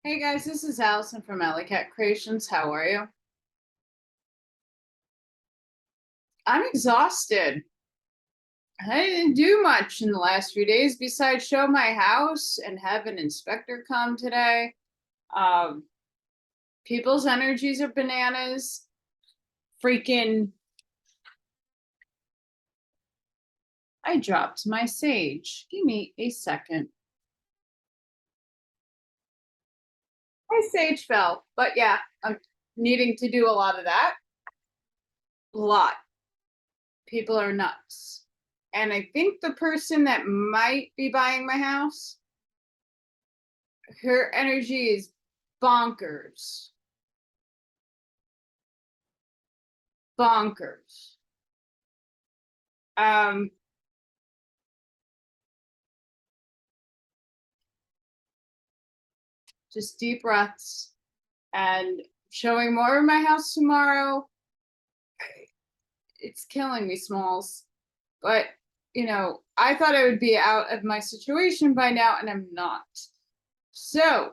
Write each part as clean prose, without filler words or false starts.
Hey guys, this is Allison from Allykatkreations. How are you? I'm exhausted. I didn't do much in the last few days besides show my house and have an inspector come today. Um, People's energies are bananas. Freaking, I dropped my sage. Give me a second. My sage fell, but yeah, I'm needing to do a lot of that. A lot. People are nuts. And I think the person that might be buying my house, her energy is bonkers. Bonkers. Um, just deep breaths and showing more of my house tomorrow. It's killing me, Smalls. But, I thought I would be out of my situation by now, and I'm not. So,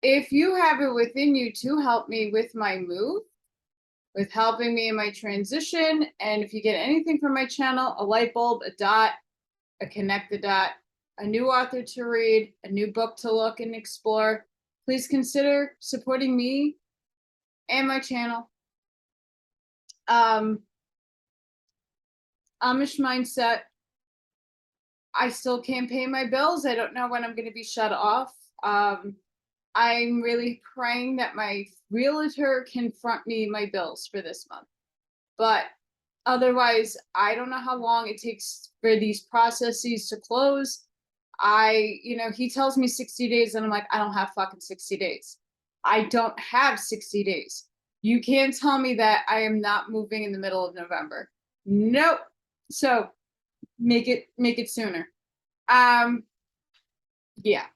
if you have it within you to help me with my move, with helping me in my transition, and if you get anything from my channel, a light bulb, a dot, a connect the dot, a new author to read, a new book to look and explore, please consider supporting me and my channel. Amish mindset. I still can't pay my bills. I don't know when I'm going to be shut off. I'm really praying that my realtor can front me my bills for this month. But otherwise, I don't know how long it takes for these processes to close. He tells me 60 days, and I'm like, I don't have fucking 60 days. I don't have 60 days. You can't tell me that I am not moving in the middle of November. Nope. So make it sooner. Yeah.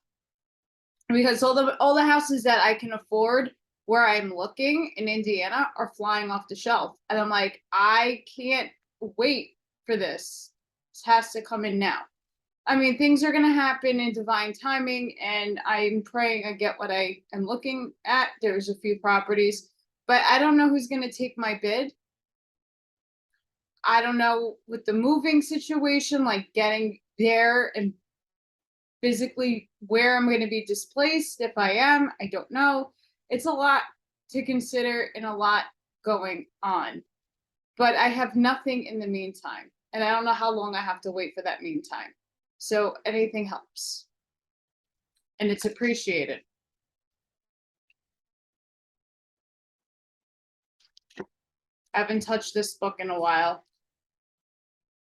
Because all the houses that I can afford where I'm looking in Indiana are flying off the shelf. And I'm like, I can't wait for this. This has to come in now. I mean, things are going to happen in divine timing, and I'm praying I get what I am looking at. There's a few properties, but I don't know who's going to take my bid. I don't know with the moving situation, like getting there and physically where I'm going to be displaced. If I am, I don't know. It's a lot to consider and a lot going on, but I have nothing in the meantime, and I don't know how long I have to wait for that meantime. So anything helps, and it's appreciated. I haven't touched this book in a while.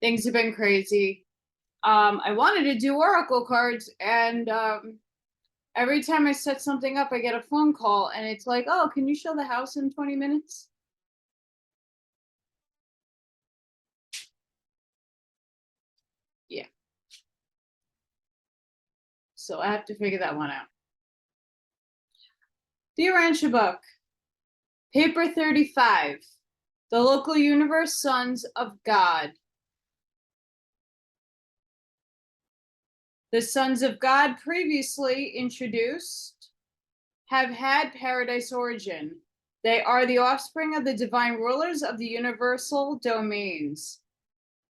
Things have been crazy. I wanted to do oracle cards, and every time I set something up, I get a phone call, and it's like, oh, can you show the house in 20 minutes? Yeah. So I have to figure that one out. The Urantia Book, paper 35, the local universe sons of God. The sons of God previously introduced have had paradise origin. They are the offspring of the divine rulers of the universal domains.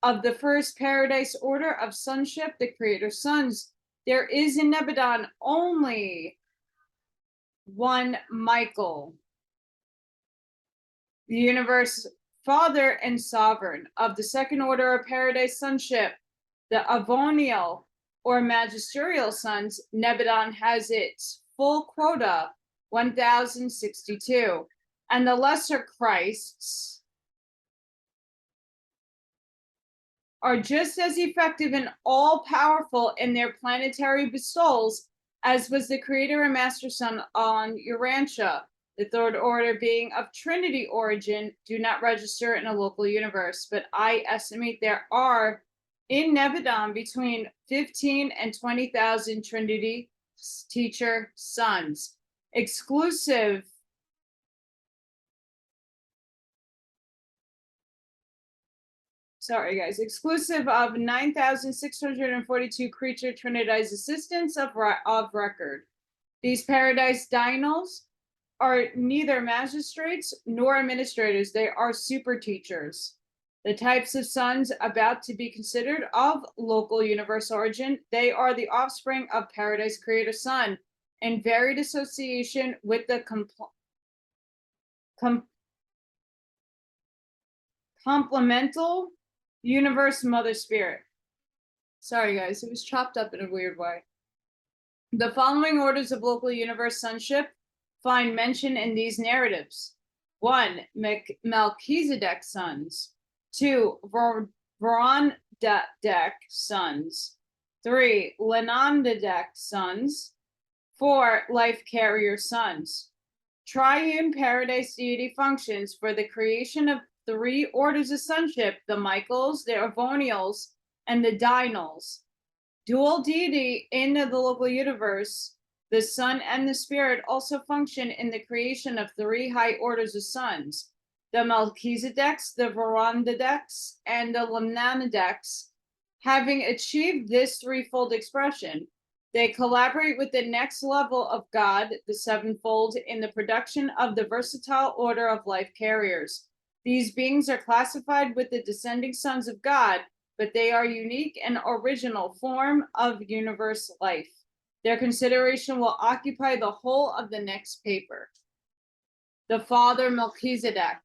Of the first paradise order of sonship, the creator's sons, there is in Nebadon only one Michael, the universe father and sovereign. Of the second order of paradise sonship, the Avonial or magisterial sons, Nebadon has its full quota, 1062, and the lesser Christs are just as effective and all-powerful in their planetary bestowals as was the creator and master son on Urantia. The third order, being of Trinity origin, do not register in a local universe, but I estimate there are in Nebadon between 15 and 20,000 Trinity teacher sons, exclusive sorry guys, exclusive of 9,642 creature trinitized assistants of record. These paradise dinals are neither magistrates nor administrators. They are super teachers. The types of sons about to be considered of local universe origin, they are the offspring of Paradise Creator Son in varied association with the complemental universe mother spirit. Sorry guys, it was chopped up in a weird way. The following orders of local universe sonship find mention in these narratives. 1. Melchizedek sons. 2. Vorondek sons. 3. Lenondedek sons. 4. Life carrier sons. Triune paradise deity functions for the creation of 3 orders of sonship: the Michaels, the Avonials, and the Dinals. Dual deity in the local universe, the Son and the Spirit also function in the creation of 3 high orders of sons: the Melchizedeks, the Vorondedeks, and the Lemnanedeks. Having achieved this threefold expression, they collaborate with the next level of God, the sevenfold, in the production of the versatile order of life carriers. These beings are classified with the descending sons of God, but they are unique and original form of universe life. Their consideration will occupy the whole of the next paper. The Father Melchizedek.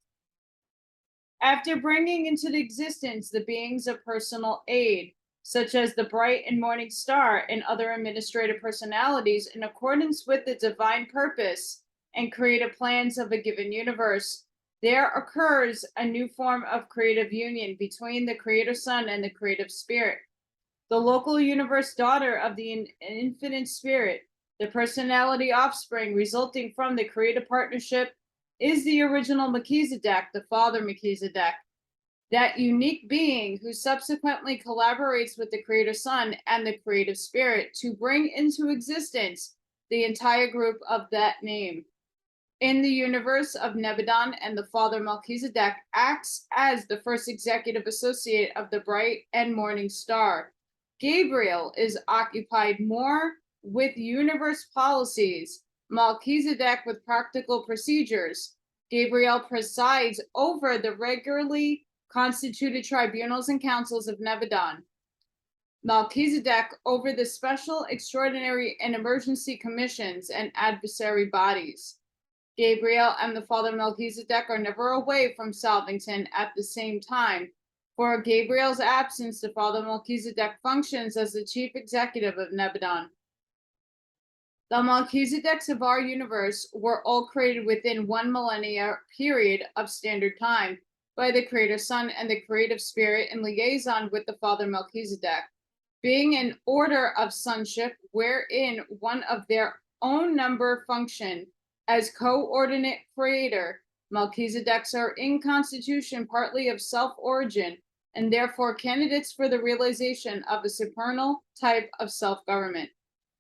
After bringing into existence the beings of personal aid, such as the bright and morning star and other administrative personalities, in accordance with the divine purpose and creative plans of a given universe, there occurs a new form of creative union between the Creator Son and the Creative Spirit. The local universe daughter of the infinite Spirit, the personality offspring resulting from the creative partnership, is the original Melchizedek, the Father Melchizedek, that unique being who subsequently collaborates with the Creator Son and the Creative Spirit to bring into existence the entire group of that name. In the universe of Nebadon, and the Father Melchizedek acts as the first executive associate of the bright and morning star. Gabriel is occupied more with universe policies, Melchizedek with practical procedures. Gabriel presides over the regularly constituted tribunals and councils of Nebadon. Melchizedek over the special, extraordinary, and emergency commissions and adversary bodies. Gabriel and the Father Melchizedek are never away from Salvington at the same time. For Gabriel's absence, the Father Melchizedek functions as the chief executive of Nebadon. The Melchizedeks of our universe were all created within 1 millennia period of standard time by the Creator Son and the Creative Spirit in liaison with the Father Melchizedek, being an order of sonship wherein one of their own number function as coordinate creator. Melchizedeks are in constitution partly of self-origin, and therefore candidates for the realization of a supernal type of self-government.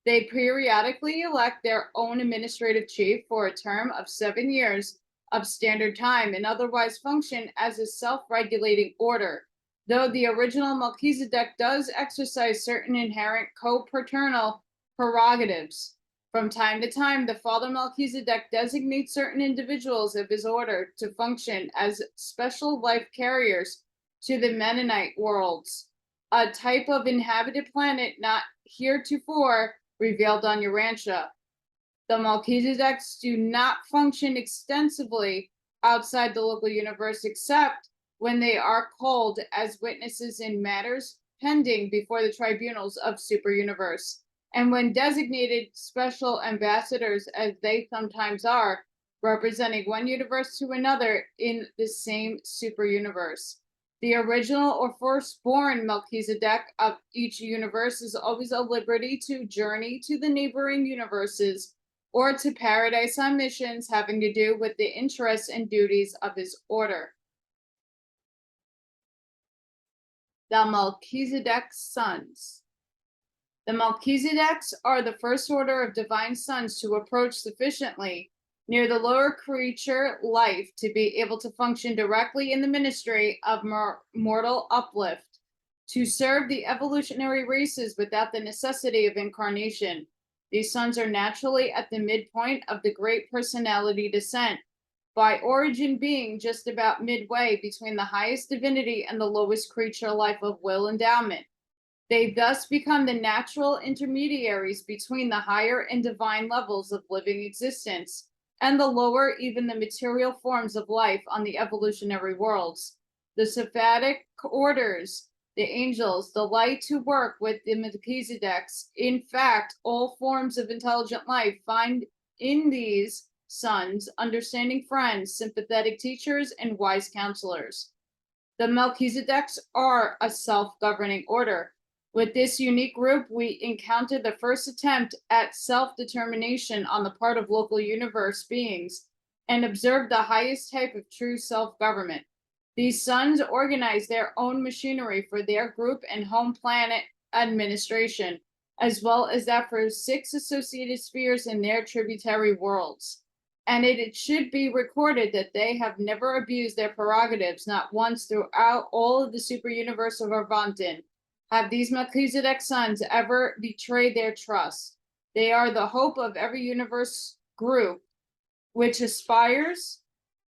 They periodically elect their own administrative chief for a term of 7 years of standard time and otherwise function as a self-regulating order, though the original Melchizedek does exercise certain inherent co-paternal prerogatives. From time to time, the Father Melchizedek designates certain individuals of his order to function as special life carriers to the Mennonite worlds, a type of inhabited planet not heretofore revealed on Urantia. The Melchizedeks do not function extensively outside the local universe except when they are called as witnesses in matters pending before the tribunals of super universe, and when designated special ambassadors, as they sometimes are, representing one universe to another in the same super universe. The original or firstborn Melchizedek of each universe is always at liberty to journey to the neighboring universes or to paradise on missions having to do with the interests and duties of his order. The Melchizedek sons. The Melchizedeks are the first order of divine sons to approach sufficiently near the lower creature life to be able to function directly in the ministry of mortal uplift, to serve the evolutionary races without the necessity of incarnation. These sons are naturally at the midpoint of the great personality descent, by origin being just about midway between the highest divinity and the lowest creature life of will endowment. They thus become the natural intermediaries between the higher and divine levels of living existence and the lower, even the material forms of life on the evolutionary worlds. The Sephatic orders, the angels, the light to work with the Melchizedeks. In fact, all forms of intelligent life find in these sons understanding friends, sympathetic teachers, and wise counselors. The Melchizedeks are a self-governing order. With this unique group, we encounter the first attempt at self-determination on the part of local universe beings and observe the highest type of true self-government. These sons organize their own machinery for their group and home planet administration, as well as that for 6 associated spheres in their tributary worlds. And it should be recorded that they have never abused their prerogatives, not once throughout all of the super universe of Arvantin. Have these Melchizedek sons ever betrayed their trust? They are the hope of every universe group which aspires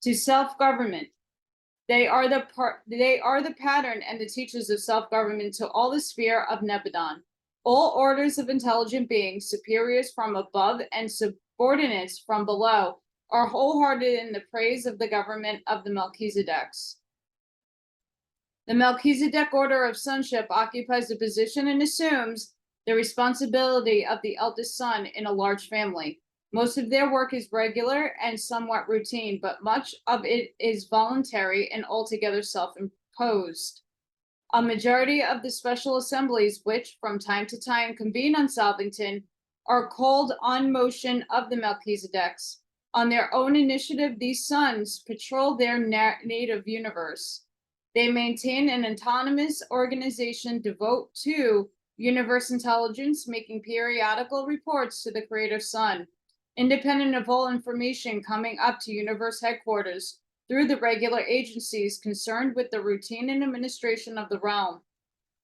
to self-government. They are the pattern and the teachers of self-government to all the sphere of Nebadon. All orders of intelligent beings, superiors from above and subordinates from below, are wholehearted in the praise of the government of the Melchizedeks. The Melchizedek order of sonship occupies the position and assumes the responsibility of the eldest son in a large family. Most of their work is regular and somewhat routine, but much of it is voluntary and altogether self-imposed. A majority of the special assemblies which from time to time convene on Salvington are called on motion of the Melchizedeks. On their own initiative, these sons patrol their native universe. They maintain an autonomous organization devoted to universe intelligence, making periodical reports to the Creator Sun, independent of all information coming up to universe headquarters through the regular agencies concerned with the routine and administration of the realm.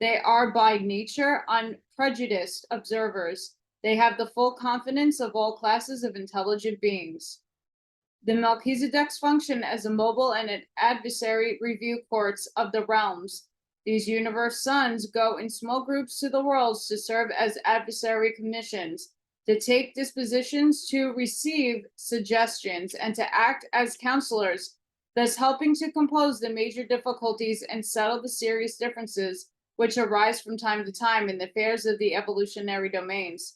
They are by nature unprejudiced observers. They have the full confidence of all classes of intelligent beings. The Melchizedeks function as a mobile and an adversary review courts of the realms. These universe sons go in small groups to the worlds to serve as adversary commissions, to take dispositions, to receive suggestions, and to act as counselors, thus helping to compose the major difficulties and settle the serious differences which arise from time to time in the affairs of the evolutionary domains.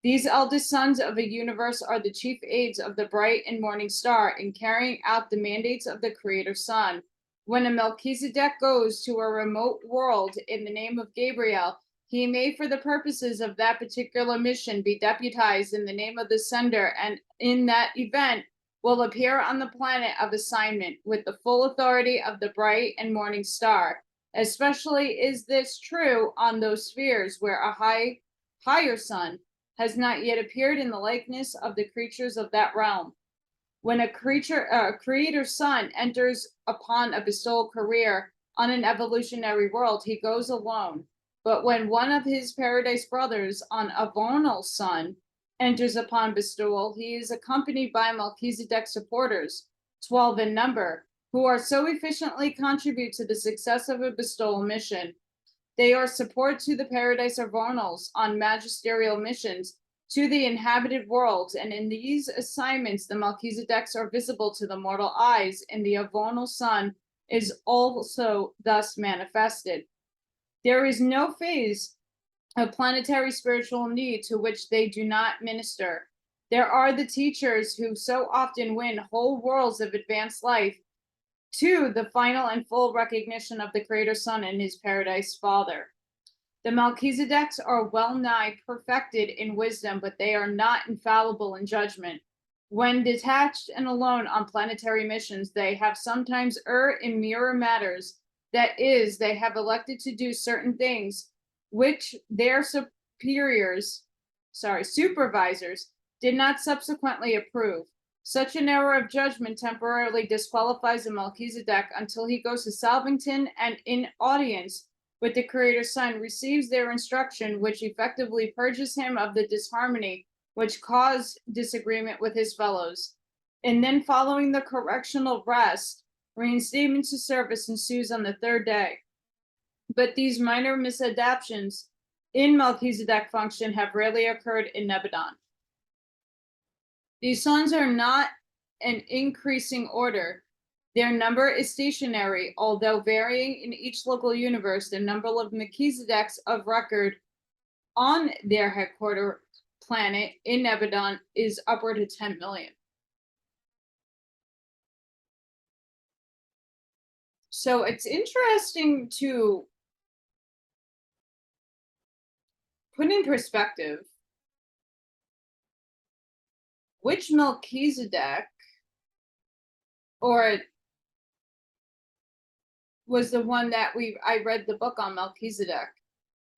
These eldest sons of a universe are the chief aides of the bright and morning star in carrying out the mandates of the Creator Sun. When a Melchizedek goes to a remote world in the name of Gabriel, he may, for the purposes of that particular mission, be deputized in the name of the sender, and in that event will appear on the planet of assignment with the full authority of the bright and morning star. Especially is this true on those spheres where a higher sun has not yet appeared in the likeness of the creatures of that realm. When a creator son enters upon a bestowal career on an evolutionary world, he goes alone. But when one of his paradise brothers on a Vonal sun enters upon bestowal, he is accompanied by Melchizedek supporters, 12 in number, who are so efficiently contribute to the success of a bestowal mission. They are support to the paradise of Vonals on magisterial missions to the inhabited worlds, and in these assignments, the Melchizedeks are visible to the mortal eyes, and the Avonal sun is also thus manifested. There is no phase of planetary spiritual need to which they do not minister. There are the teachers who so often win whole worlds of advanced life to the final and full recognition of the Creator Son and his paradise Father. The Melchizedeks are well nigh perfected in wisdom, but they are not infallible in judgment. When detached and alone on planetary missions, they have sometimes erred in mirror matters. That is, they have elected to do certain things which their supervisors, did not subsequently approve. Such an error of judgment temporarily disqualifies a Melchizedek until he goes to Salvington and in audience with the Creator's Son receives their instruction, which effectively purges him of the disharmony which caused disagreement with his fellows. And then following the correctional rest, reinstatement to service ensues on the third day. But these minor misadaptations in Melchizedek function have rarely occurred in Nebadon. These sons are not an increasing order. Their number is stationary, although varying in each local universe. The number of Melchizedeks of record on their headquarter planet in Nebadon is upward of 10 million. So it's interesting to put in perspective which Melchizedek or was the one that I read the book on Melchizedek,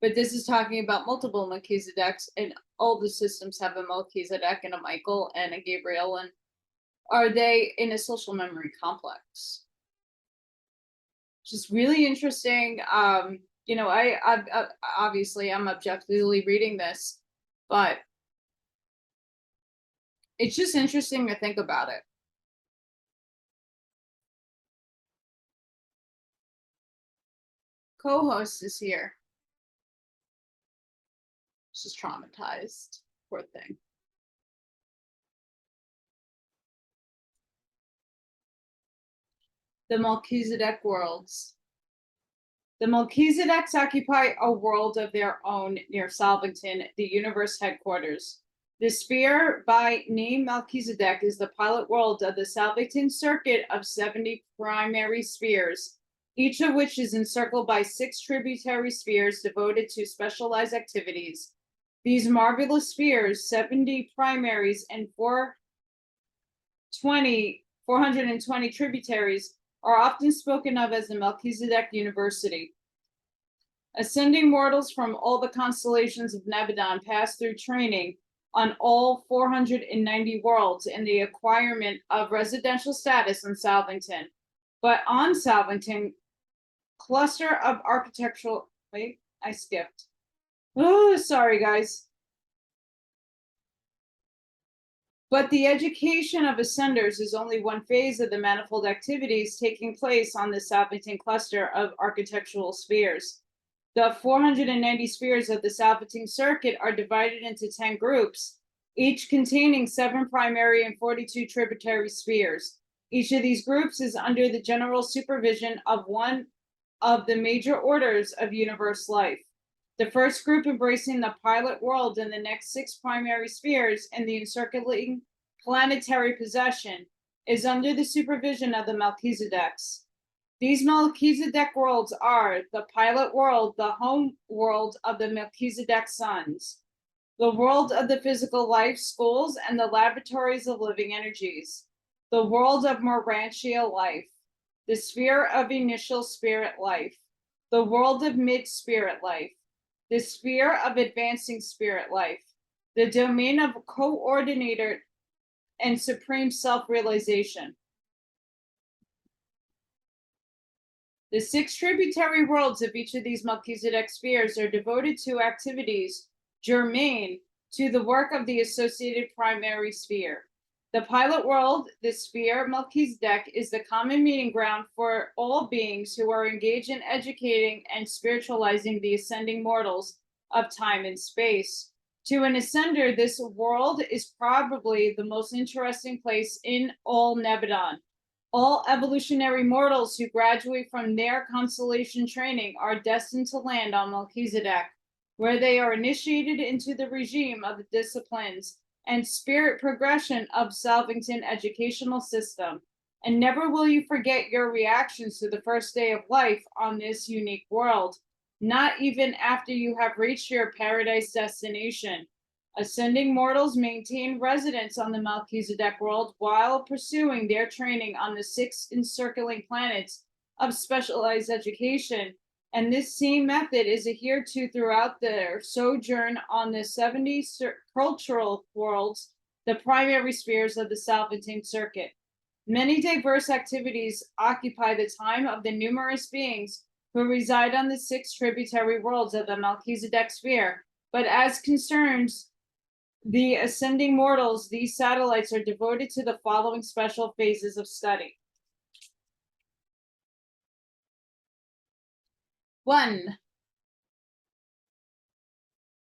but this is talking about multiple Melchizedeks, and all the systems have a Melchizedek and a Michael and a Gabriel, and are they in a social memory complex? Just really interesting. You know, I obviously I'm objectively reading this, but it's just interesting to think about it. Co-host is here. She's traumatized. Poor thing. The Melchizedek worlds. The Melchizedeks occupy a world of their own near Salvington, the universe headquarters. The sphere, by name Melchizedek, is the pilot world of the Salvington circuit of 70 primary spheres, each of which is encircled by 6 tributary spheres devoted to specialized activities. These marvelous spheres, 70 primaries and 420 tributaries, are often spoken of as the Melchizedek University. Ascending mortals from all the constellations of Nebadon pass through training on all 490 worlds in the acquirement of residential status in Salvington. But on Salvington, cluster of architectural, wait, I skipped. Oh, sorry, guys. But the education of ascenders is only one phase of the manifold activities taking place on the Salvington cluster of architectural spheres. The 490 spheres of the Salvington circuit are divided into 10 groups, each containing 7 primary and 42 tributary spheres. Each of these groups is under the general supervision of one of the major orders of universe life. The first group, embracing the pilot world and the next 6 primary spheres and the encircling planetary possession, is under the supervision of the Melchizedeks. These Melchizedek worlds are the pilot world, the home world of the Melchizedek sons, the world of the physical life schools and the laboratories of living energies, the world of Urantia life, the sphere of initial spirit life, the world of mid-spirit life, the sphere of advancing spirit life, the domain of coordinator and supreme self-realization. The 6 tributary worlds of each of these Melchizedek spheres are devoted to activities germane to the work of the associated primary sphere. The pilot world, the sphere Melchizedek, is the common meeting ground for all beings who are engaged in educating and spiritualizing the ascending mortals of time and space. To an ascender, this world is probably the most interesting place in all Nebadon. All evolutionary mortals who graduate from their constellation training are destined to land on Melchizedek, where they are initiated into the regime of the disciplines and spirit progression of Salvington educational system. And never will you forget your reactions to the first day of life on this unique world, not even after you have reached your paradise destination. Ascending mortals maintain residence on the Melchizedek world while pursuing their training on the 6 encircling planets of specialized education, and this same method is adhered to throughout their sojourn on the 70 cultural worlds the primary spheres of the Salvatine circuit. Many diverse activities occupy the time of the numerous beings who reside on the 6 tributary worlds of the Melchizedek sphere, but as concerns the ascending mortals, these satellites are devoted to the following special phases of study. 1.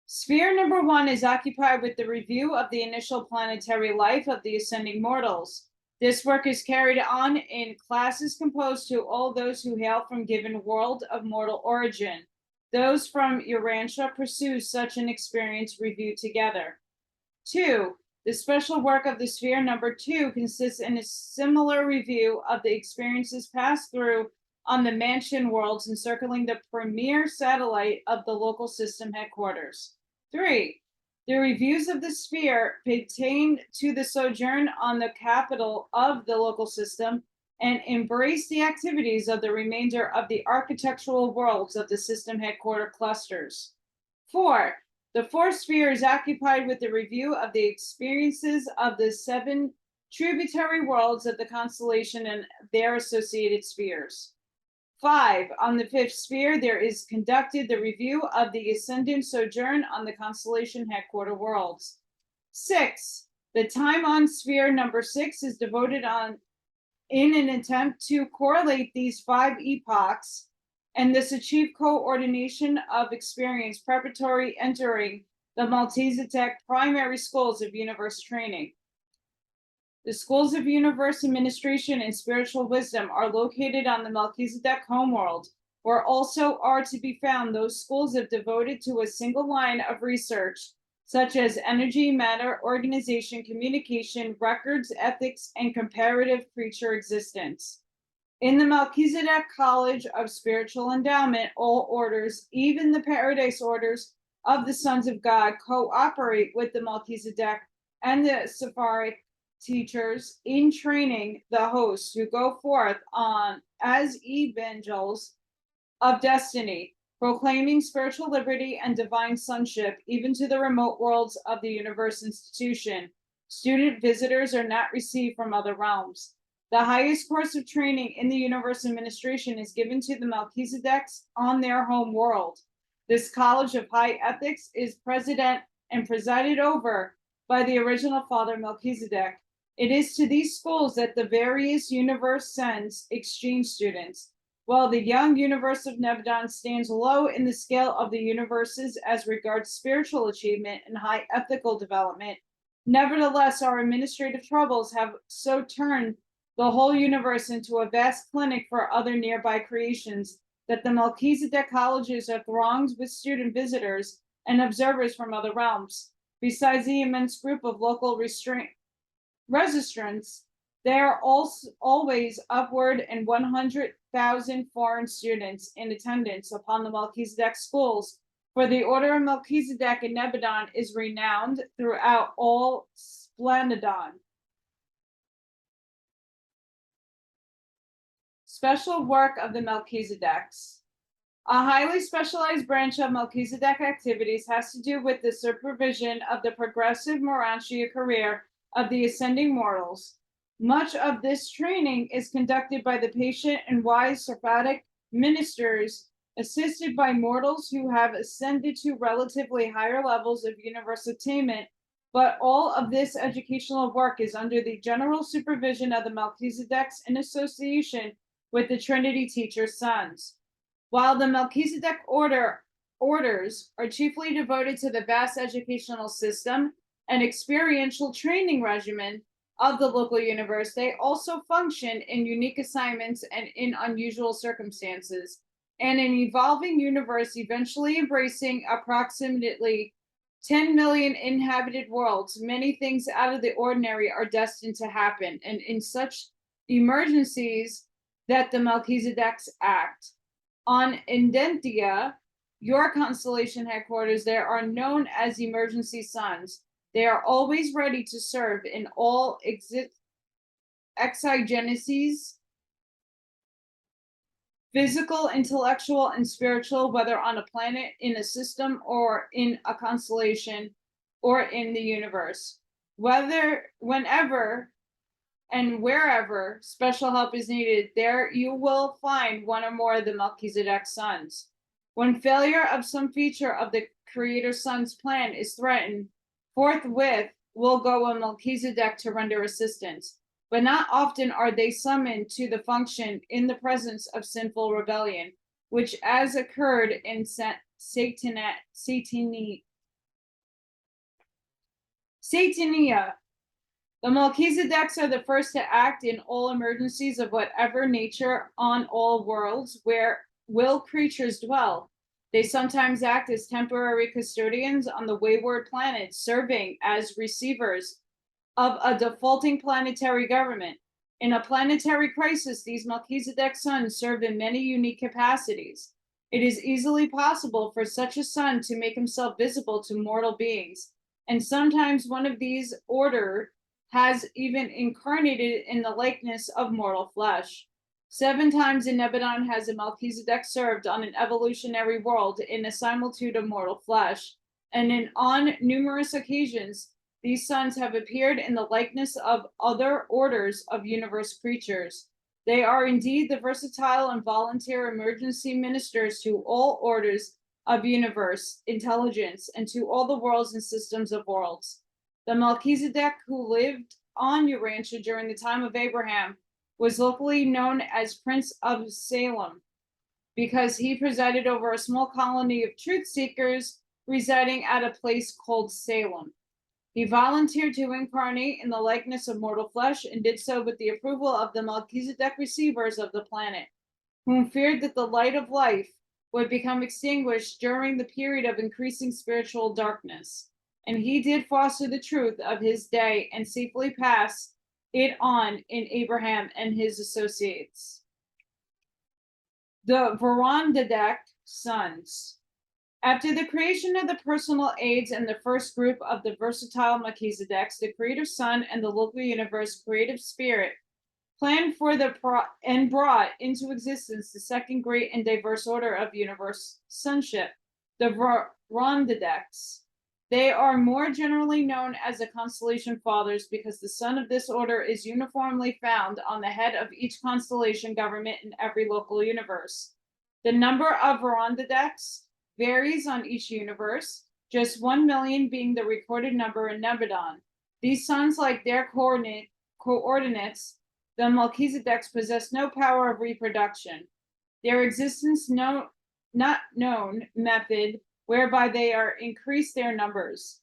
Sphere number 1 is occupied with the review of the initial planetary life of the ascending mortals. This work is carried on in classes composed to all those who hail from given world of mortal origin. Those from Urantia pursue such an experience review together. 2. The special work of the sphere number 2 consists in a similar review of the experiences passed through on the mansion worlds encircling the premier satellite of the local system headquarters. 3. The reviews of the sphere pertain to the sojourn on the capital of the local system and embrace the activities of the remainder of the architectural worlds of the system headquarter clusters. 4. The 4th sphere is occupied with the review of the experiences of the 7 tributary worlds of the constellation and their associated spheres. 5. On the 5th sphere, there is conducted the review of the ascendant sojourn on the constellation headquarter worlds. 6. The time on sphere number 6 is devoted in an attempt to correlate these 5 epochs and thus achieve coordination of experience preparatory entering the Melchizedek primary schools of universe training. The schools of universe administration and spiritual wisdom are located on the Melchizedek homeworld, where also are to be found those schools devoted to a single line of research, such as energy, matter, organization, communication, records, ethics, and comparative creature existence. In the Melchizedek College of Spiritual Endowment, all orders, even the Paradise orders of the Sons of God, cooperate with the Melchizedek and the Sephiroth teachers in training the hosts who go forth on as evangels of destiny, proclaiming spiritual liberty and divine sonship even to the remote worlds of the universe institution. Student visitors are not received from other realms. The highest course of training in the universe administration is given to the Melchizedeks on their home world. This college of high ethics is president and presided over by the original father Melchizedek. It is to these schools that the various universe sends exchange students. While the young universe of Nebadon stands low in the scale of the universes as regards spiritual achievement and high ethical development, nevertheless, our administrative troubles have so turned the whole universe into a vast clinic for other nearby creations that the Melchizedek colleges are thronged with student visitors and observers from other realms. Besides the immense group of local registrants, there are always upward and 100,000 foreign students in attendance upon the Melchizedek schools, for the order of Melchizedek in Nebadon is renowned throughout all Splenidon. Special work of the Melchizedeks. A highly specialized branch of Melchizedek activities has to do with the supervision of the progressive Urantia career of the ascending mortals. Much of this training is conducted by the patient and wise Sephiroth ministers, assisted by mortals who have ascended to relatively higher levels of universe attainment, but all of this educational work is under the general supervision of the Melchizedeks in association with the Trinity teacher's sons. While the Melchizedek orders are chiefly devoted to the vast educational system and experiential training regimen of the local universe, they also function in unique assignments and in unusual circumstances, and an evolving universe eventually embracing approximately 10 million inhabited worlds. Many things out of the ordinary are destined to happen, and in such emergencies that the Melchizedeks act. On Indentia, your constellation headquarters, there are known as emergency sons. They are always ready to serve in all exigencies, physical, intellectual, and spiritual, whether on a planet, in a system, or in a constellation, or in the universe. Whenever and wherever special help is needed, there you will find one or more of the Melchizedek sons. When failure of some feature of the Creator's Son's plan is threatened, forthwith will go a Melchizedek to render assistance. But not often are they summoned to the function in the presence of sinful rebellion, which as occurred in Satania. The Melchizedeks are the first to act in all emergencies of whatever nature on all worlds where will creatures dwell. They sometimes act as temporary custodians on the wayward planets, serving as receivers of a defaulting planetary government. In a planetary crisis, these Melchizedek sons serve in many unique capacities. It is easily possible for such a son to make himself visible to mortal beings, and sometimes one of these order has even incarnated in the likeness of mortal flesh. 7 times in Nebadon has a Melchizedek served on an evolutionary world in a similitude of mortal flesh, and on numerous occasions these sons have appeared in the likeness of other orders of universe creatures. They are indeed the versatile and volunteer emergency ministers to all orders of universe intelligence and to all the worlds and systems of worlds. The Melchizedek who lived on Urantia during the time of Abraham was locally known as Prince of Salem because he presided over a small colony of truth seekers residing at a place called Salem. He volunteered to incarnate in the likeness of mortal flesh and did so with the approval of the Melchizedek receivers of the planet, whom feared that the light of life would become extinguished during the period of increasing spiritual darkness. And he did foster the truth of his day and safely pass it on in Abraham and his associates. The Verandadek sons. After the creation of the personal aids and the first group of the versatile Melchizedeks, the Creator's Son and the local universe creative spirit planned for and brought into existence the second great and diverse order of universe sonship, the Verandadeks. They are more generally known as the constellation fathers because the son of this order is uniformly found on the head of each constellation government in every local universe. The number of Verandadeks varies on each universe, just 1 million being the recorded number in Nebadon. These sons, like their coordinates, the Melchizedeks, possess no power of reproduction. Their existence not known method whereby they are increase their numbers.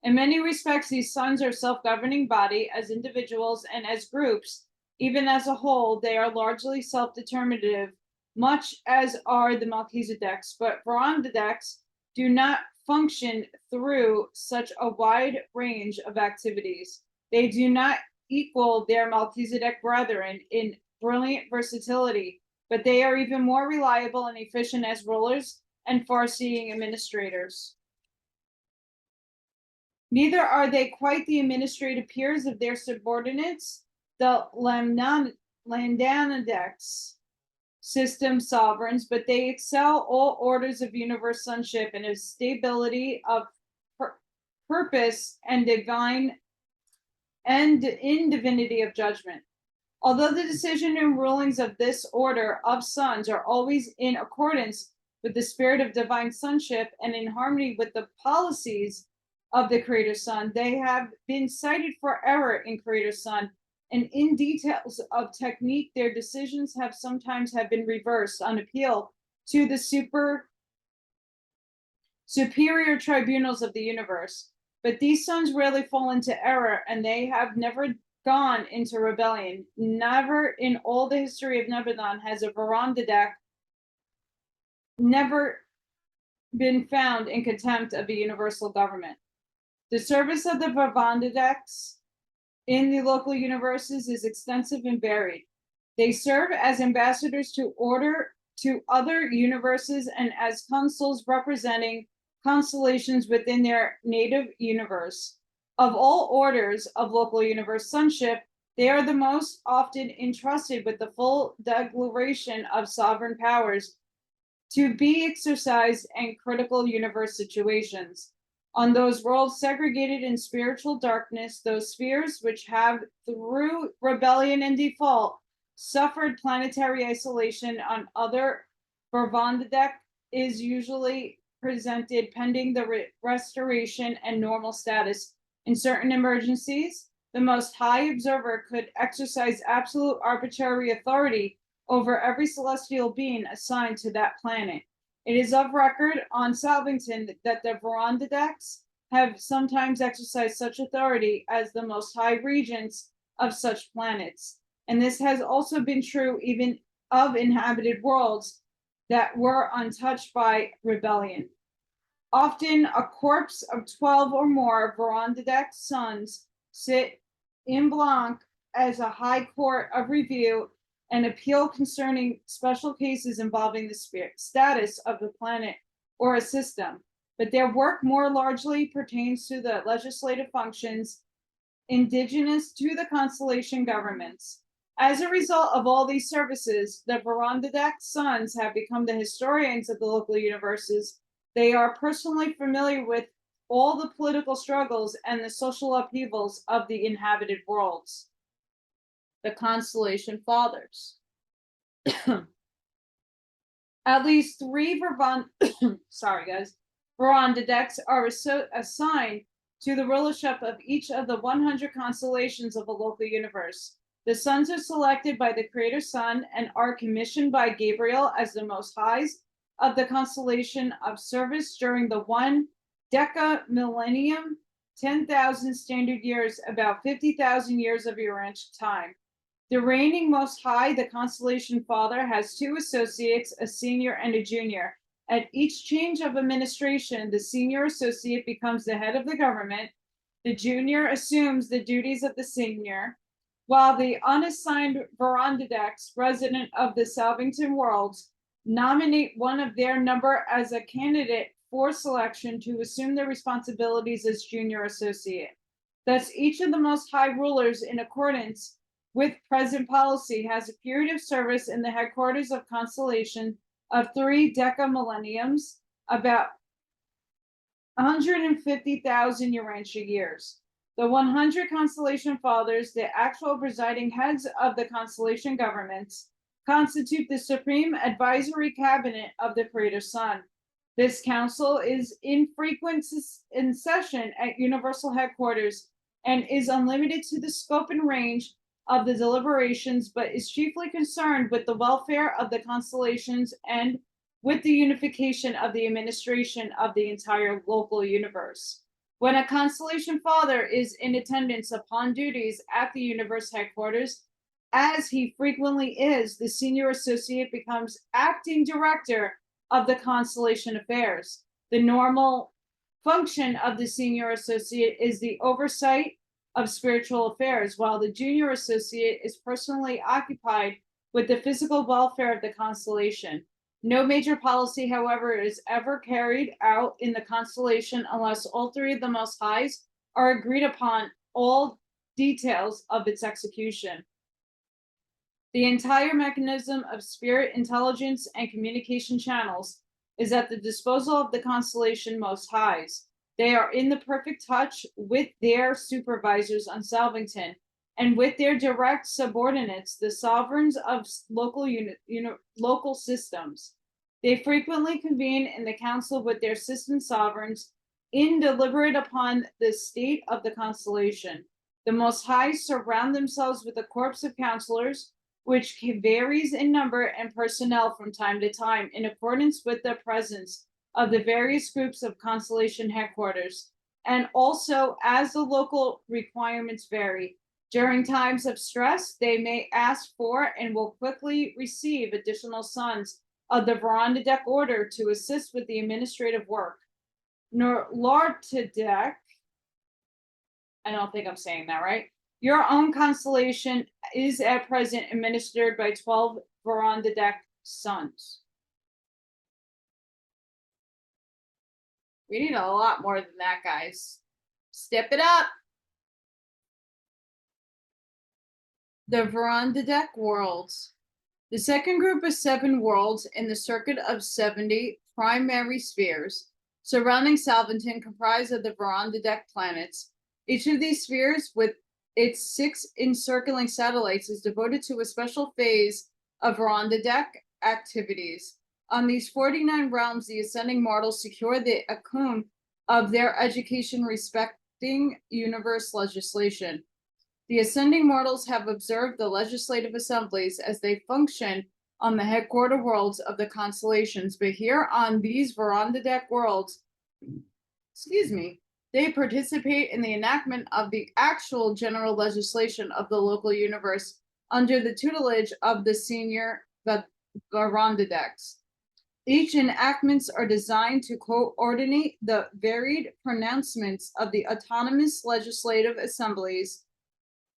In many respects, these sons are self-governing body as individuals and as groups. Even as a whole, they are largely self-determinative, much as are the Melchizedeks, but Verandadeks do not function through such a wide range of activities. They do not equal their Melchizedek brethren in brilliant versatility, but they are even more reliable and efficient as rulers and far-seeing administrators. Neither are they quite the administrative peers of their subordinates, the Landanadex system sovereigns, but they excel all orders of universe sonship in a stability of purpose and in divinity of judgment. Although the decision and rulings of this order of sons are always in accordance with the spirit of divine sonship and in harmony with the policies of the Creator's Son, they have been cited for error in Creator's Son, and in details of technique, their decisions have sometimes been reversed on appeal to the superior tribunals of the universe. But these sons rarely fall into error, and they have never gone into rebellion. Never in all the history of Nebadon has a Verandadek never been found in contempt of a universal government. The service of the Verandadeks in the local universes is extensive and varied. They serve as ambassadors to other universes and as consuls representing constellations within their native universe. Of all orders of local universe sonship, they are the most often entrusted with the full declaration of sovereign powers to be exercised in critical universe situations. On those worlds segregated in spiritual darkness, those spheres which have, through rebellion and default, suffered planetary isolation on other Vervandedek is usually presented pending the restoration and normal status. In certain emergencies, the Most High Observer could exercise absolute arbitrary authority over every celestial being assigned to that planet. It is of record on Salvington that the Verandedeks have sometimes exercised such authority as the Most High regents of such planets. And this has also been true even of inhabited worlds that were untouched by rebellion. Often a corpse of 12 or more Verandedek sons sit in blanc as a high court of review and appeal concerning special cases involving the spirit status of the planet or a system, but their work more largely pertains to the legislative functions indigenous to the constellation governments. As a result of all these services, the Verandedek sons have become the historians of the local universes. They are personally familiar with all the political struggles and the social upheavals of the inhabited worlds. The Constellation Fathers. At least 3 Verandedeks are assigned to the rulership of each of the 100 constellations of a local universe. The sons are selected by the Creator Sun and are commissioned by Gabriel as the Most Highs of the constellation of service during the 1 deca millennium, 10,000 standard years, about 50,000 years of Urantia time. The reigning Most High, the Constellation Father, has 2 associates, a senior and a junior. At each change of administration, the senior associate becomes the head of the government. The junior assumes the duties of the senior, while the unassigned Verandedeks, resident of the Salvington worlds, nominate one of their number as a candidate for selection to assume the responsibilities as junior associate. Thus, each of the Most High rulers, in accordance with present policy, has a period of service in the headquarters of constellation of 3 deca millenniums, about 150,000 Urantia years. The 100 constellation fathers, the actual presiding heads of the constellation governments, constitute the supreme advisory cabinet of the Creator Sun. This council is in session at universal headquarters and is unlimited to the scope and range of the deliberations, but is chiefly concerned with the welfare of the constellations and with the unification of the administration of the entire local universe. When a constellation father is in attendance upon duties at the universe headquarters, as he frequently is, the senior associate becomes acting director of the constellation affairs. The normal function of the senior associate is the oversight of spiritual affairs, while the junior associate is personally occupied with the physical welfare of the constellation. No major policy, however, is ever carried out in the constellation unless all 3 of the Most Highs are agreed upon all details of its execution. The entire mechanism of spirit intelligence and communication channels is at the disposal of the constellation Most Highs. They are in the perfect touch with their supervisors on Salvington and with their direct subordinates, the sovereigns of local systems. They frequently convene in the council with their system sovereigns in deliberate upon the state of the constellation. The Most High surround themselves with a corps of counselors, which varies in number and personnel from time to time in accordance with the presence of the various groups of constellation headquarters, and also as the local requirements vary. During times of stress, they may ask for and will quickly receive additional sons of the Verandedek order to assist with the administrative work. Norlartedek, I don't think I'm saying that right. Your own constellation is at present administered by 12 Verandedek sons. We need a lot more than that, guys. Step it up. The Verandedek worlds. The second group of 7 worlds in the circuit of 70 primary spheres surrounding Salventon comprise of the Verandadek planets. Each of these spheres, with its 6 encircling satellites, is devoted to a special phase of Verandadek activities. On these 49 realms, the ascending mortals secure the akum of their education respecting universe legislation. The ascending mortals have observed the legislative assemblies as they function on the headquarter worlds of the constellations, but here on these Verandadek worlds, they participate in the enactment of the actual general legislation of the local universe under the tutelage of the senior Verandadeks. Each enactments are designed to coordinate the varied pronouncements of the autonomous legislative assemblies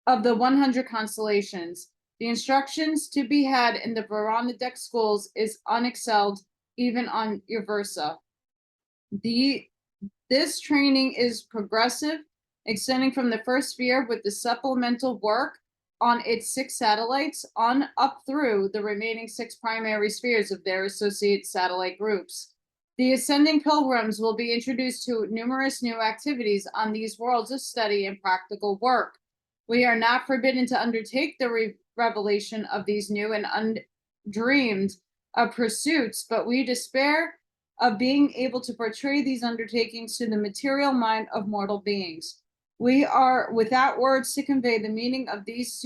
of the 100 constellations. The instructions to be had in the Verandadek schools is unexcelled even on Uversa. This training is progressive, extending from the first sphere with the supplemental work on its 6 satellites on up through the remaining 6 primary spheres of their associate satellite groups. The ascending pilgrims will be introduced to numerous new activities on these worlds of study and practical work. We are not forbidden to undertake the revelation of these new and undreamed pursuits, but we despair of being able to portray these undertakings to the material mind of mortal beings. We are without words to convey the meaning of these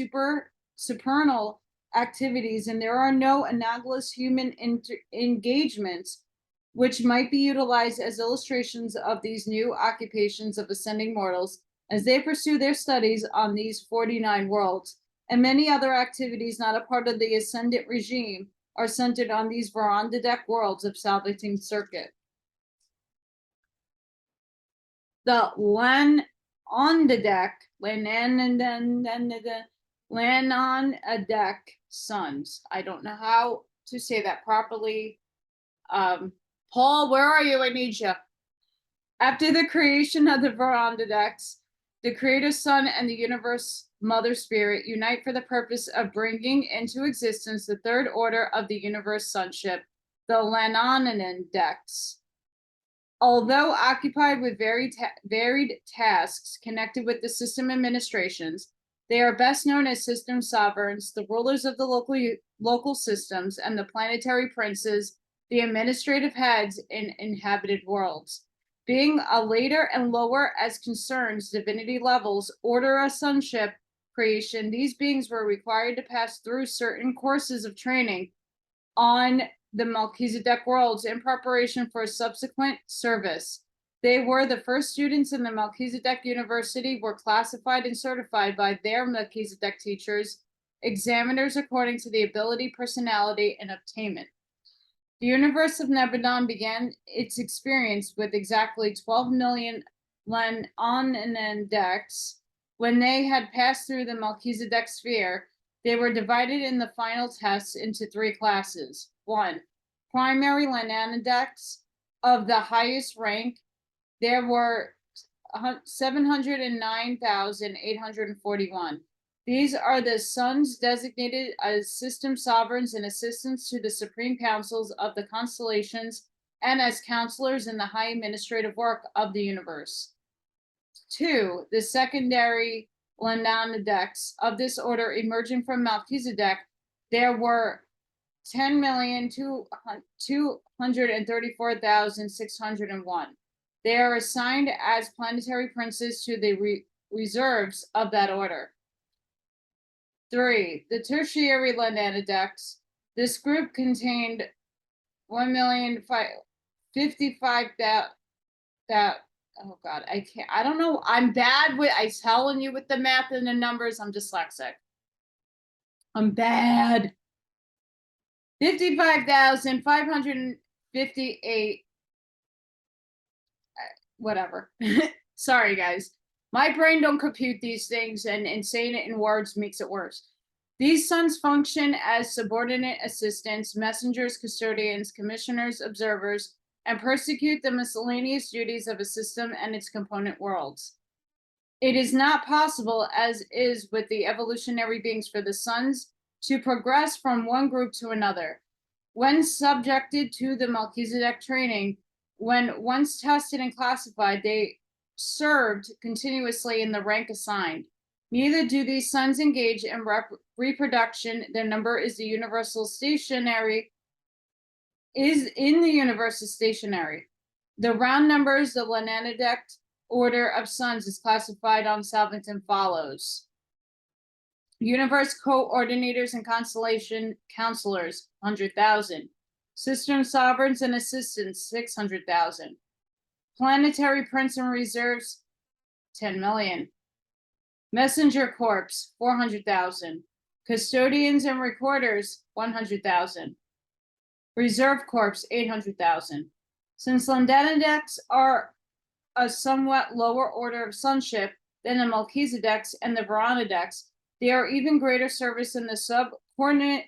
supernal activities, and there are no analogous human engagements which might be utilized as illustrations of these new occupations of ascending mortals as they pursue their studies on these 49 worlds, and many other activities not a part of the ascendant regime are centered on these Verandadek worlds of Salvating Circuit. The Lanonadek sons. I don't know how to say that properly. Paul, where are you? I need you. After the creation of the Verandadeks, the Creator Son and the Universe Mother Spirit unite for the purpose of bringing into existence the third order of the universe sonship, the Lanonadeks. Although occupied with varied tasks connected with the system administrations, they are best known as system sovereigns, the rulers of the local systems, and the planetary princes, the administrative heads in inhabited worlds. Being a later and lower as concerns divinity levels, order of sonship creation, these beings were required to pass through certain courses of training on the Melchizedek worlds in preparation for subsequent service. They were the first students in the Melchizedek University, were classified and certified by their Melchizedek teachers, examiners according to the ability, personality, and attainment. The universe of Nebadon began its experience with exactly 12 million Lanonadeks. When they had passed through the Melchizedek sphere, they were divided in the final tests into 3 classes. 1. Primary Lanonadeks of the highest rank. There were 709,841. These are the sons designated as system sovereigns and assistants to the supreme councils of the constellations and as counselors in the high administrative work of the universe. 2. The secondary Lanonadeks of this order emerging from Melchizedek. There were 10,234,601. They are assigned as planetary princes to the reserves of that order. 3. The tertiary Lanonadeks. This group contained 1,055,000. Oh God, I don't know. I'm bad with, I'm telling you with the math and the numbers, I'm dyslexic. I'm bad. 55,558. Whatever. Sorry, guys. My brain don't compute these things, and saying it in words makes it worse. These sons function as subordinate assistants, messengers, custodians, commissioners, observers, and prosecute the miscellaneous duties of a system and its component worlds. It is not possible, as is with the evolutionary beings, for the sons to progress from one group to another. When subjected to the Melchizedek training, When once tested and classified, they served continuously in the rank assigned. Neither do these suns engage in reproduction. Their number is the universal stationary, is in the universal stationary. The round numbers, the Lenanidect order of suns is classified on Salvington follows. Universe coordinators and constellation counselors, 100,000. System sovereigns and assistants, 600,000. Planetary prince and reserves, 10 million. Messenger corps, 400,000. Custodians and recorders, 100,000. Reserve corps, 800,000. Since Lenanidects are a somewhat lower order of sonship than the Melchizedeks and the Veronidects, they are even greater service in the subordinate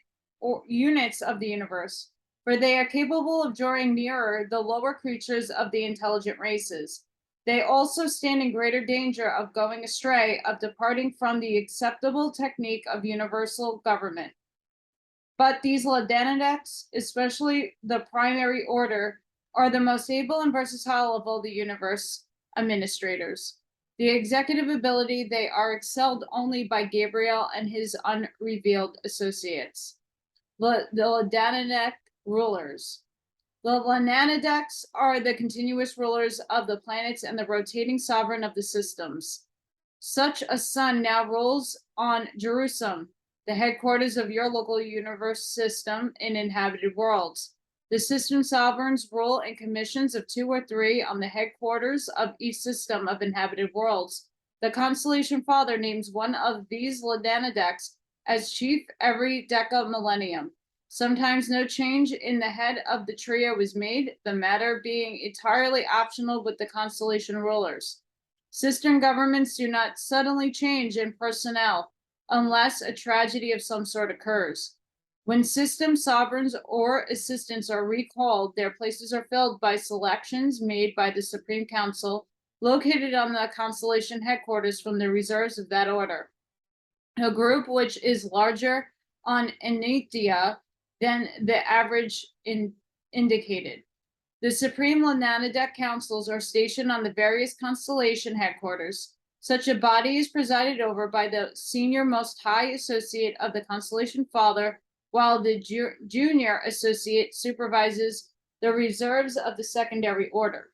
units of the universe, for they are capable of drawing nearer the lower creatures of the intelligent races. They also stand in greater danger of going astray, of departing from the acceptable technique of universal government. But these Lenanidects, especially the primary order, are the most able and versatile of all the universe administrators. The executive ability, they are excelled only by Gabriel and his unrevealed associates. The Lenanidect rulers. The Lenanidects are the continuous rulers of the planets and the rotating sovereign of the systems. Such a sun now rules on Jerusalem, the headquarters of your local universe system in inhabited worlds. The system sovereigns rule in commissions of 2 or 3 on the headquarters of each system of inhabited worlds. The constellation father names one of these Lenanidects as chief every deca-millennium. Sometimes no change in the head of the trio is made, the matter being entirely optional with the constellation rulers. System governments do not suddenly change in personnel unless a tragedy of some sort occurs. When system sovereigns or assistants are recalled, their places are filled by selections made by the Supreme Council, located on the constellation headquarters from the reserves of that order. A group which is larger on Anathia than the average indicated. The Supreme Lenanidect Councils are stationed on the various constellation headquarters. Such a body is presided over by the senior most high associate of the constellation father, while the junior associate supervises the reserves of the secondary order.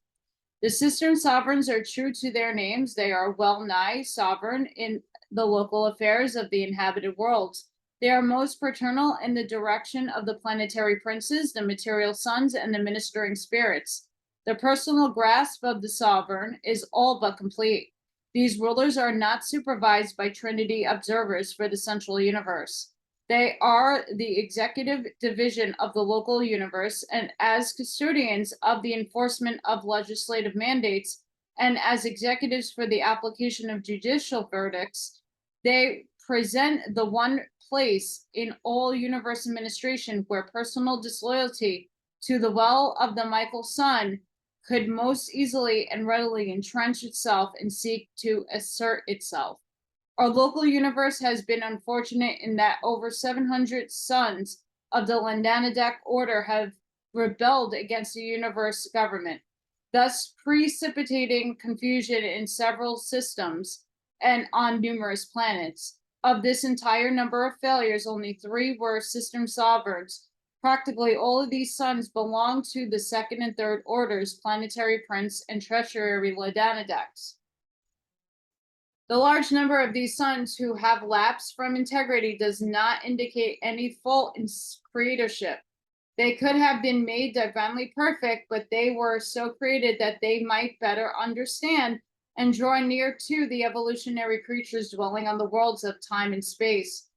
The system sovereigns are true to their names. They are well-nigh sovereign in the local affairs of the inhabited worlds. They are most paternal in the direction of the planetary princes, the material suns, and the ministering spirits. The personal grasp of the sovereign is all but complete. These rulers are not supervised by Trinity observers for the central universe. They are the executive division of the local universe, and as custodians of the enforcement of legislative mandates, and as executives for the application of judicial verdicts, they present the one place in all universe administration where personal disloyalty to the will of the Michael Sun could most easily and readily entrench itself and seek to assert itself. Our local universe has been unfortunate in that over 700 sons of the Lenanidect order have rebelled against the universe government, thus precipitating confusion in several systems and on numerous planets. Of this entire number of failures, only 3 were system sovereigns. Practically all of these sons belong to the second and third orders, planetary prince and treasury Lenanidects. The large number of these sons who have lapsed from integrity does not indicate any fault in creatorship. They could have been made divinely perfect, but they were so created that they might better understand and draw near to the evolutionary creatures dwelling on the worlds of time and space.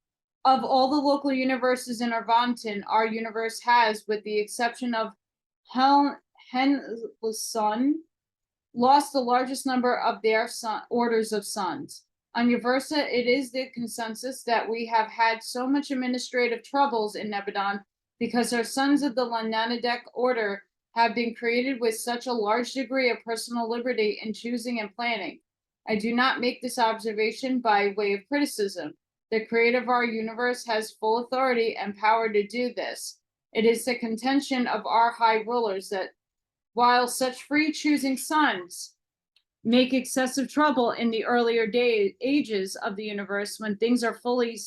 Of all the local universes in Arvanton, our universe has, with the exception of Henlison, lost the largest number of their orders of sons. On Uversa, it is the consensus that we have had so much administrative troubles in Nebadon because our sons of the Lenanidect order have been created with such a large degree of personal liberty in choosing and planning. I do not make this observation by way of criticism. The creator of our universe has full authority and power to do this. It is the contention of our high rulers that While such free choosing sons make excessive trouble in the earlier ages of the universe when things are fully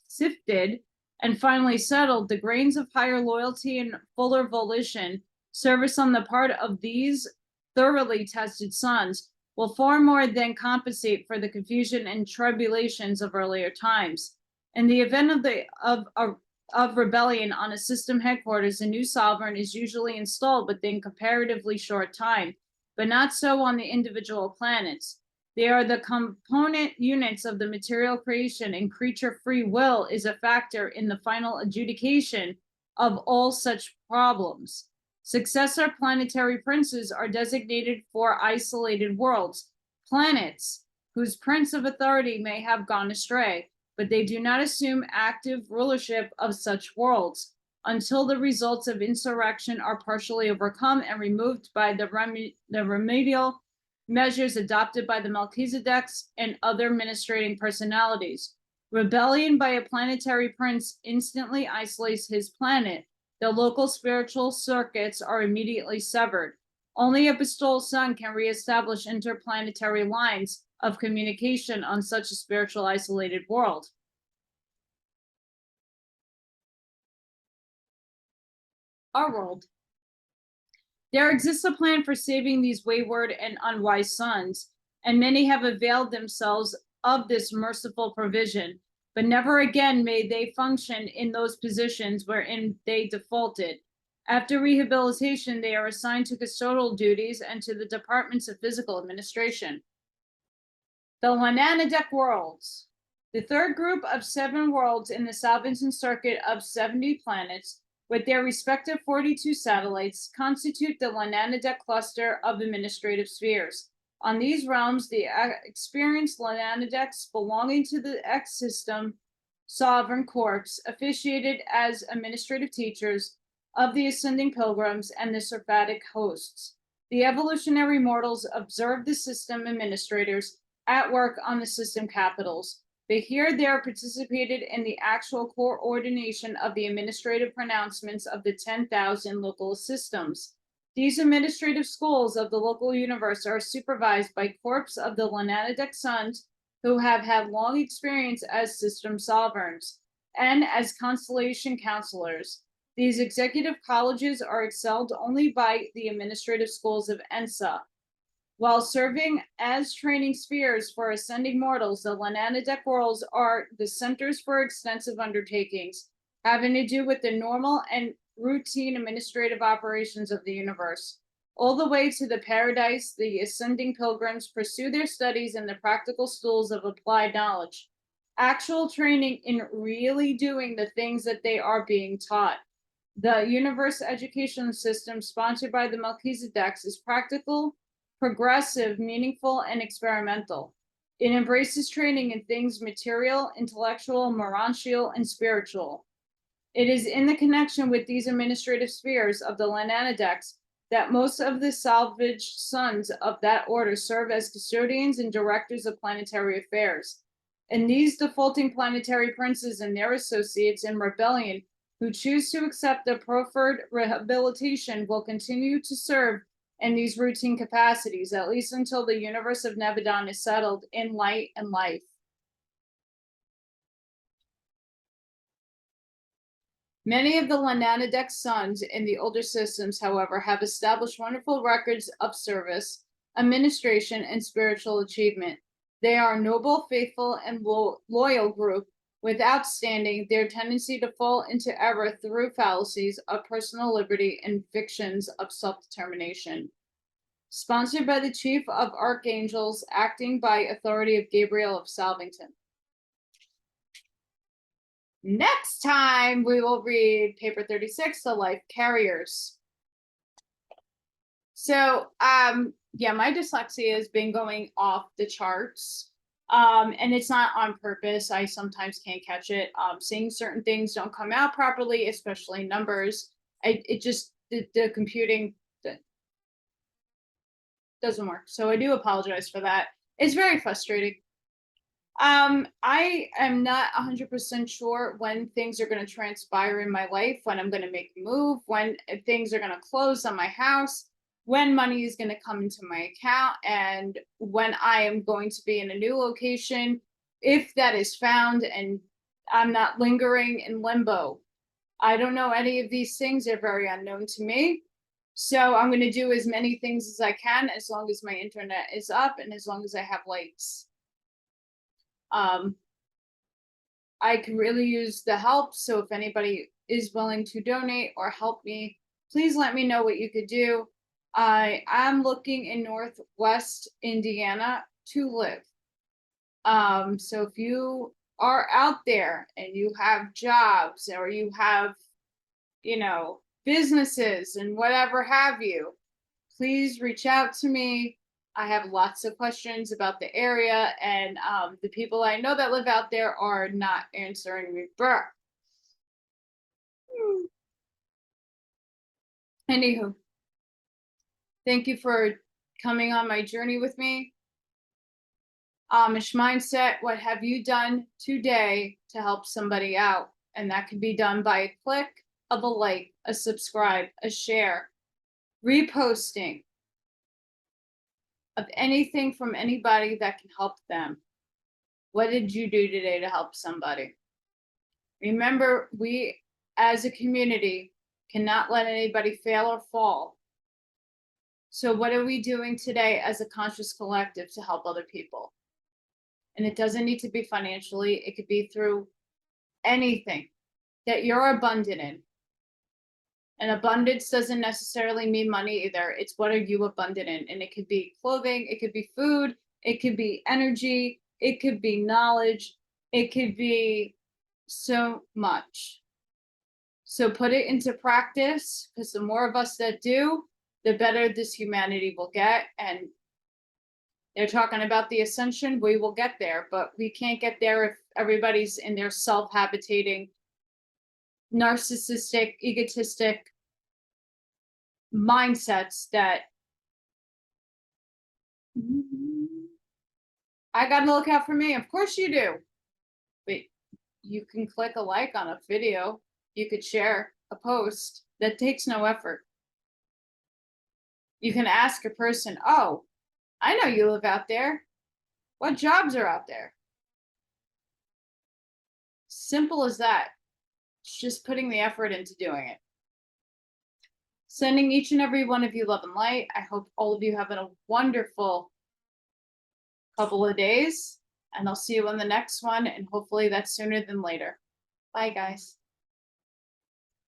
sifted and finally settled, the grains of higher loyalty and fuller volition, service on the part of these thoroughly tested sons, will far more than compensate for the confusion and tribulations of earlier times. In the event of rebellion on a system headquarters, a new sovereign is usually installed within comparatively short time, but not so on the individual planets. They are the component units of the material creation, and creature free will is a factor in the final adjudication of all such problems. Successor planetary princes are designated for isolated worlds, planets whose prince of authority may have gone astray, but they do not assume active rulership of such worlds until the results of insurrection are partially overcome and removed by the remedial measures adopted by the Melchizedeks and other ministrating personalities. Rebellion by a planetary prince instantly isolates his planet. The local spiritual circuits are immediately severed. Only a bestowed son can reestablish interplanetary lines of communication on such a spiritual isolated world. Our world. There exists a plan for saving these wayward and unwise sons, and many have availed themselves of this merciful provision, but never again may they function in those positions wherein they defaulted. After rehabilitation, they are assigned to custodial duties and to the departments of physical administration. The Lananadek worlds. The third group of 7 worlds in the Salvington circuit of 70 planets, with their respective 42 satellites, constitute the Lananadek cluster of administrative spheres. On these realms, the experienced Lananadeks belonging to the X system sovereign corps officiated as administrative teachers of the ascending pilgrims and the seraphic hosts. The evolutionary mortals observe the system administrators at work on the system capitals. They here there participated in the actual coordination of the administrative pronouncements of the 10,000 local systems. These administrative schools of the local universe are supervised by corps of the Lananadek sons who have had long experience as system sovereigns and as constellation counselors. These executive colleges are excelled only by the administrative schools of ENSA. While serving as training spheres for ascending mortals, the Lananadek worlds are the centers for extensive undertakings having to do with the normal and routine administrative operations of the universe. All the way to the paradise, the ascending pilgrims pursue their studies in the practical schools of applied knowledge, actual training in really doing the things that they are being taught. The universe education system sponsored by the Melchizedeks is practical, progressive, meaningful, and experimental. It embraces training in things material, intellectual, morantial, and spiritual. It is in the connection with these administrative spheres of the Lananadeks that most of the salvaged sons of that order serve as custodians and directors of planetary affairs. And these defaulting planetary princes and their associates in rebellion who choose to accept the proffered rehabilitation will continue to serve in these routine capacities, at least until the universe of Nebadon is settled in light and life. Many of the Lananadek sons in the older systems, however, have established wonderful records of service, administration, and spiritual achievement. They are a noble, faithful, and loyal group, withstanding their tendency to fall into error through fallacies of personal liberty and fictions of self-determination. Sponsored by the Chief of Archangels, acting by authority of Gabriel of Salvington. Next time, we will read paper 36, The Life Carriers. So, yeah, my dyslexia has been going off the charts. And it's not on purpose. I sometimes can't catch it. Seeing certain things don't come out properly, especially numbers. The computing doesn't work. So I do apologize for that. It's very frustrating. I am not 100% sure when things are going to transpire in my life, when I'm going to make a move, when things are going to close on my house, when money is going to come into my account, and when I am going to be in a new location, if that is found and I'm not lingering in limbo. I don't know any of these things. They're very unknown to me. So I'm going to do as many things as I can as long as my internet is up and as long as I have lights. I can really use the help. So if anybody is willing to donate or help me, please let me know what you could do. I am looking in Northwest Indiana to live. So if you are out there and you have jobs or you have, businesses and whatever have you, please reach out to me. I have lots of questions about the area, and the people I know that live out there are not answering me back. Anywho, thank you for coming on my journey with me. Amish mindset, what have you done today to help somebody out? And that can be done by a click of a like, a subscribe, a share, reposting of anything from anybody that can help them. What did you do today to help somebody? Remember, we as a community cannot let anybody fail or fall. So what are we doing today as a conscious collective to help other people? And it doesn't need to be financially. It could be through anything that you're abundant in. And abundance doesn't necessarily mean money either. It's what are you abundant in? And it could be clothing, it could be food, it could be energy, it could be knowledge, it could be so much. So put it into practice, because the more of us that do, the better this humanity will get. And they're talking about the ascension. We will get there, but we can't get there if everybody's in their self-habitating, narcissistic, egotistic mindsets that I got to look out for me. Of course you do. But you can click a like on a video. You could share a post. That takes no effort. You can ask a person, oh, I know you live out there. What jobs are out there? Simple as that. It's just putting the effort into doing it. Sending each and every one of you love and light. I hope all of you have a wonderful couple of days, and I'll see you on the next one, and hopefully that's sooner than later. Bye, guys.